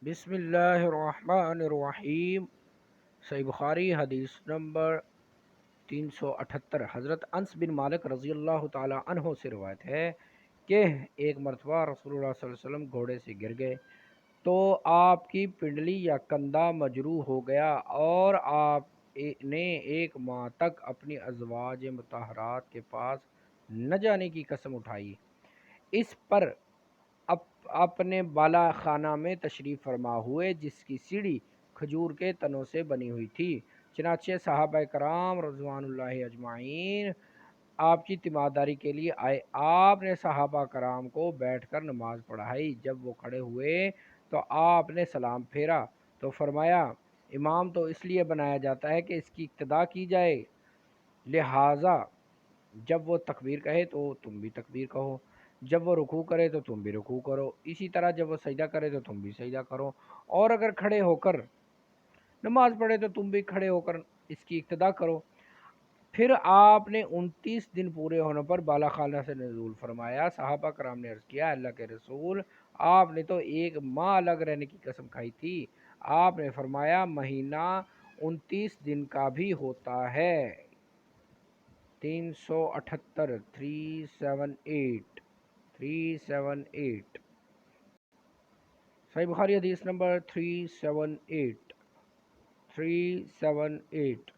بسم اللہ الرحمن الرحیم۔ صحیح بخاری حدیث نمبر 378، حضرت انس بن مالک رضی اللہ تعالی عنہ سے روایت ہے کہ ایک مرتبہ رسول اللہ صلی اللہ علیہ وسلم گھوڑے سے گر گئے تو آپ کی پنڈلی یا کندھا مجروح ہو گیا، اور آپ نے ایک ماہ تک اپنی ازواج مطہرات کے پاس نہ جانے کی قسم اٹھائی۔ اس پر اپنے بالا خانہ میں تشریف فرما ہوئے، جس کی سیڑھی کھجور کے تنوں سے بنی ہوئی تھی۔ چنانچہ صحابہ کرام رضوان اللہ اجمعین آپ کی تیمارداری کے لیے آئے۔ آپ نے صحابہ کرام کو بیٹھ کر نماز پڑھائی۔ جب وہ کھڑے ہوئے تو آپ نے سلام پھیرا تو فرمایا، امام تو اس لیے بنایا جاتا ہے کہ اس کی اقتداء کی جائے، لہٰذا جب وہ تکبیر کہے تو تم بھی تکبیر کہو، جب وہ رکوع کرے تو تم بھی رکوع کرو، اسی طرح جب وہ سجدہ کرے تو تم بھی سجدہ کرو، اور اگر کھڑے ہو کر نماز پڑھے تو تم بھی کھڑے ہو کر اس کی اقتداء کرو۔ پھر آپ نے 29 دن پورے ہونے پر بالا خانہ سے نزول فرمایا۔ صحابہ کرام نے عرض کیا، اللہ کے رسول، آپ نے تو ایک ماہ الگ رہنے کی قسم کھائی تھی۔ آپ نے فرمایا، مہینہ 29 دن کا بھی ہوتا ہے۔ 378، 378، 378۔ صحیح بخاری حدیث نمبر 378، 378۔